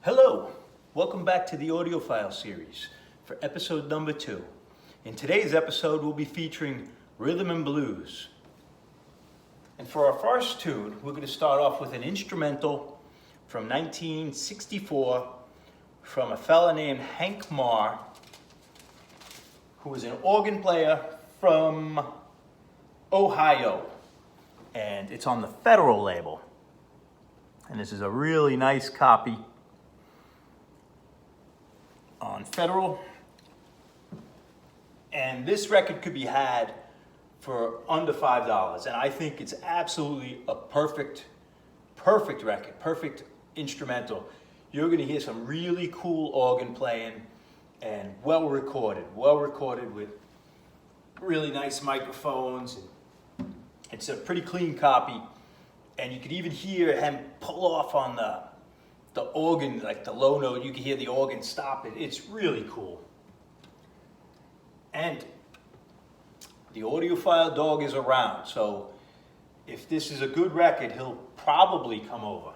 Hello, welcome back to the Audiophile series for episode number 2. In today's episode, we'll be featuring rhythm and blues. And for our first tune, we're going to start off with an instrumental from 1964 from a fella named Hank Marr, who was an organ player from Ohio. And it's on the Federal label. And this is a really nice copy on Federal. And this record could be had for under $5. And I think it's absolutely a perfect record, perfect instrumental. You're gonna hear some really cool organ playing and well recorded with really nice microphones. It's a pretty clean copy. And you could even hear him pull off on the organ, like the low note. You can hear the organ stop it. It's really cool. And the audiophile dog is around, so if this is a good record, he'll probably come over.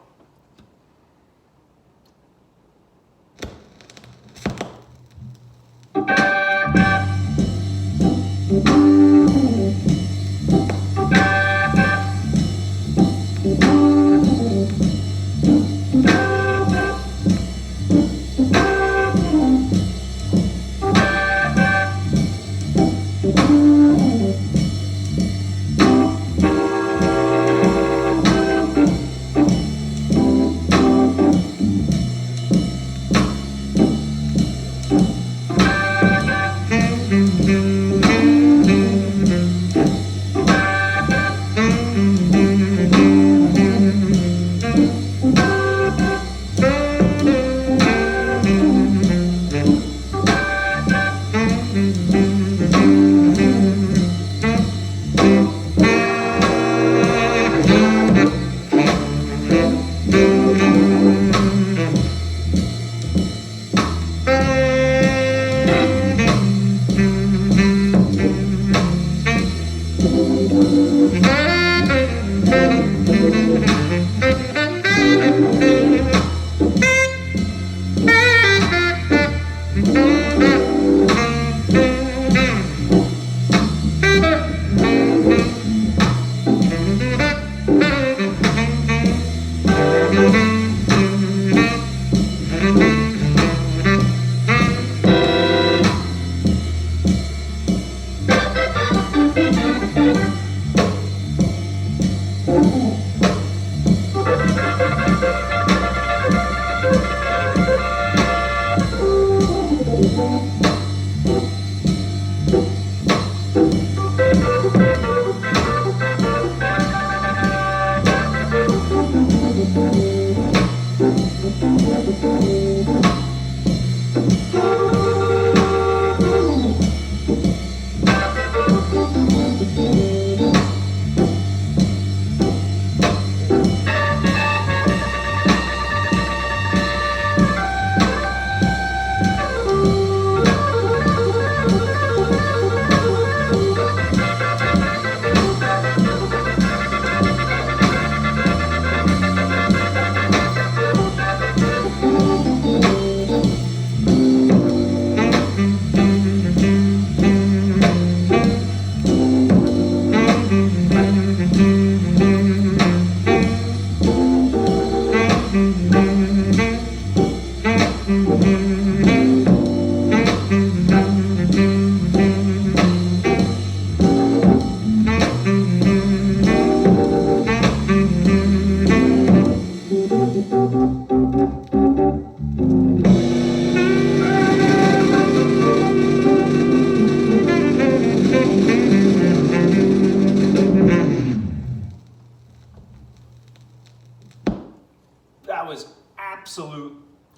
That was absolute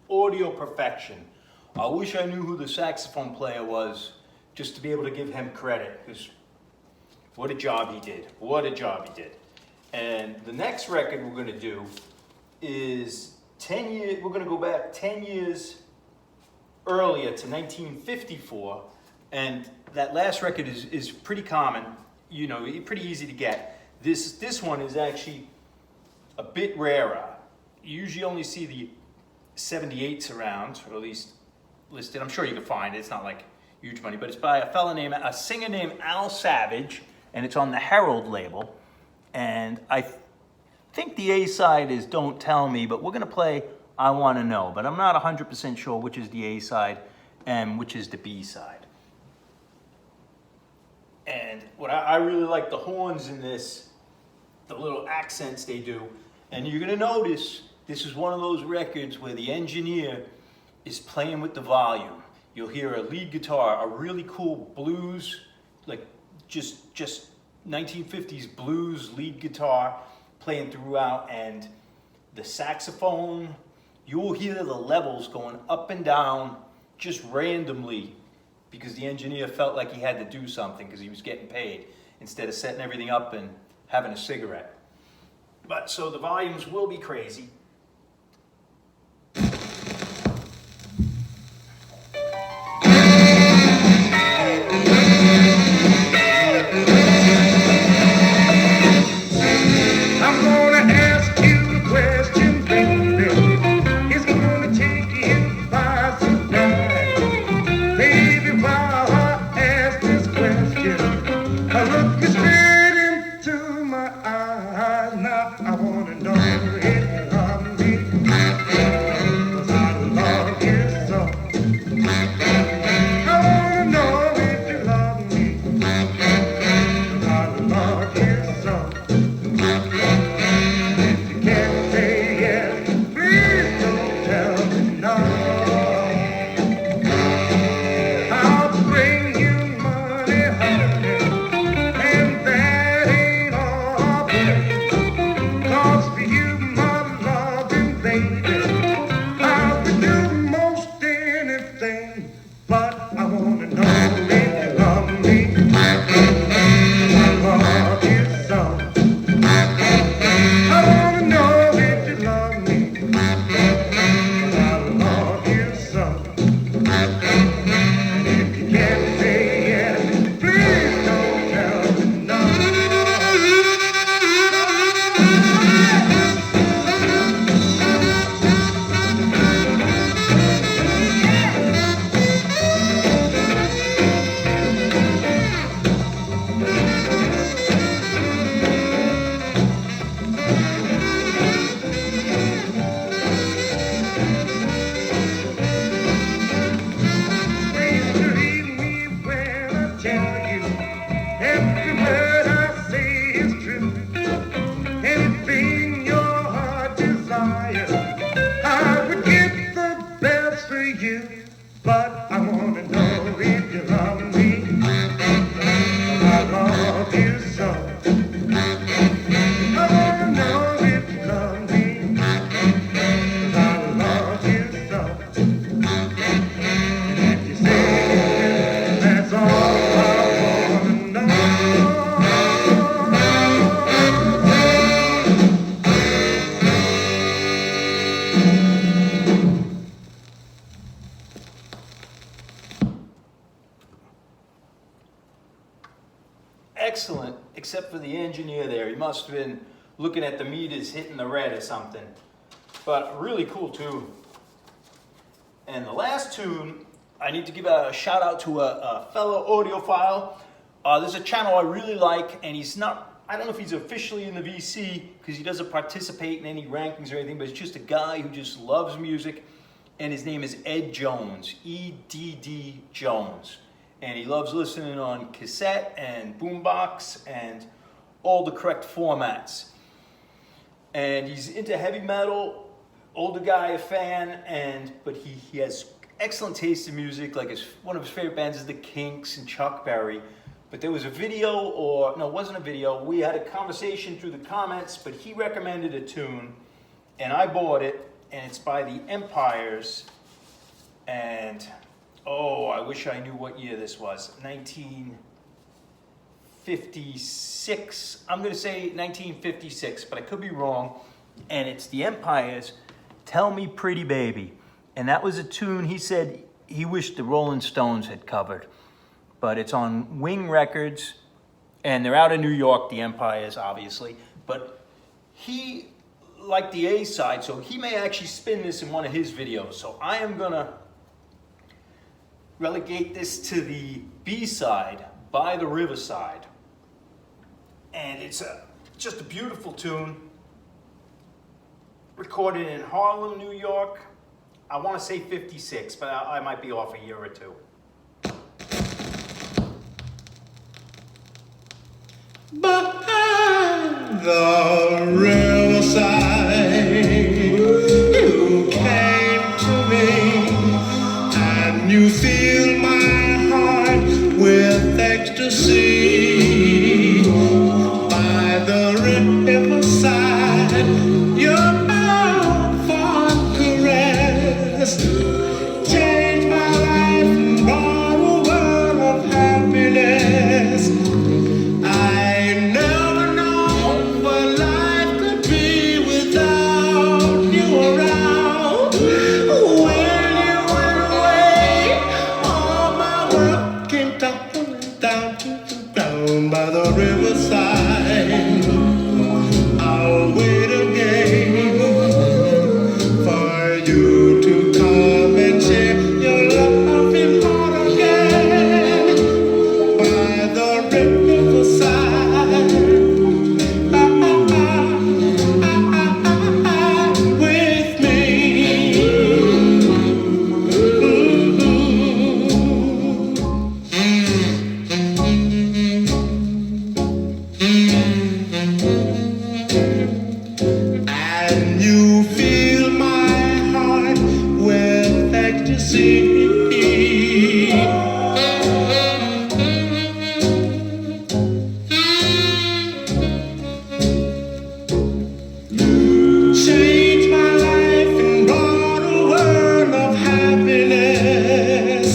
audio perfection. I wish I knew who the saxophone player was just to be able to give him credit, because what a job he did. What a job he did. And the next record we're going to do is 10 years, we're going to go back 10 years earlier to 1954. And that last record is pretty common, you know, pretty easy to get. This one is actually a bit rarer. You usually only see 78s around, or at least listed. I'm sure you can find it. It's not like huge money, but it's by a singer named Al Savage, and it's on the Herald label. And I think the A side is Don't Tell Me, but we're gonna play I Wanna Know, but I'm not 100% sure which is the A side and which is the B side. And what I really like the horns in this, the little accents they do. And you're gonna notice this is one of those records where the engineer is playing with the volume. You'll hear a lead guitar, a really cool blues, like just 1950s blues lead guitar playing throughout, and the saxophone. You will hear the levels going up and down just randomly because the engineer felt like he had to do something because he was getting paid instead of setting everything up and having a cigarette. But so the volumes will be crazy. Excellent, except for the engineer there. He must have been looking at the meters hitting the red or something. But really cool tune. And the last tune, I need to give a shout out to a fellow audiophile. There's a channel I really like, and he's not, I don't know if he's officially in the VC because he doesn't participate in any rankings or anything, but it's just a guy who just loves music. And his name is Ed Jones, E-D-D Jones. And he loves listening on cassette and boombox and all the correct formats. And he's into heavy metal, older guy, a fan, but he has excellent taste in music. Like one of his favorite bands is the Kinks and Chuck Berry. But there was a video, or no, it wasn't a video. We had a conversation through the comments, but he recommended a tune, and I bought it, and it's by the Empires, and oh, I wish I knew what year this was. 1956. I'm going to say 1956, but I could be wrong. And it's the Empires, Tell Me Pretty Baby. And that was a tune he said he wished the Rolling Stones had covered. But it's on Wing Records, and they're out of New York, the Empires, obviously. But he like the A side, so he may actually spin this in one of his videos. So I am gonna relegate this to the B side, By the Riverside. And it's just a beautiful tune, recorded in Harlem, New York. I want to say 56, but I might be off a year or two. By the riverside, you came to me, and you filled my heart with ecstasy. By the riverside, your fond caress changed my life and brought a world of happiness. I never known what life could be without you around. When you went away, all my world came tumbling down to the ground. By the riverside, I'll wait again for you to come and share your loving heart again. By the riverside, with me. And you fill my heart with ecstasy. Changed my life and brought a world of happiness.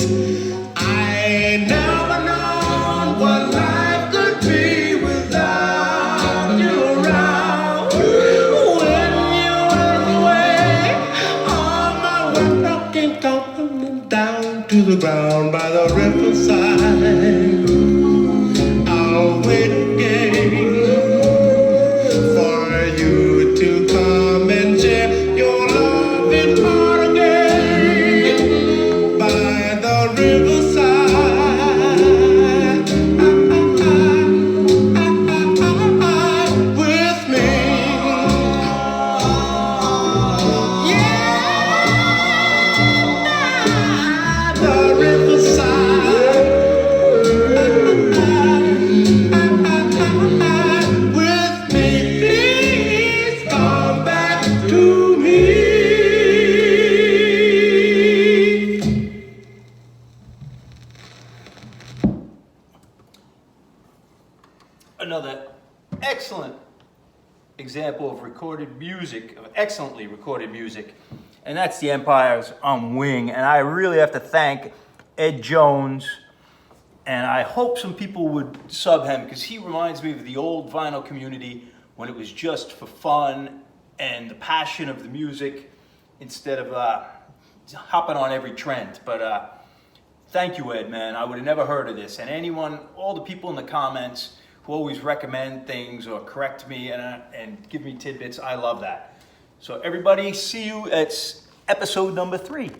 I never known what life could be without you around. When you went away, all my world came tumbling down to the ground. By the riverside, I'll wait again for you to come and share your loving heart again. By the riverside, with me. Yeah, the riverside, with me. Please come back to me. Another excellent example of recorded music, of excellently recorded music, and that's the Empires on Wing. And I really have to thank Ed Jones, and I hope some people would sub him, because he reminds me of the old vinyl community when it was just for fun and the passion of the music instead of hopping on every trend. But thank you, Ed, man. I would have never heard of this. And anyone, all the people in the comments who always recommend things or correct me and give me tidbits, I love that. So everybody, see you at episode number 3.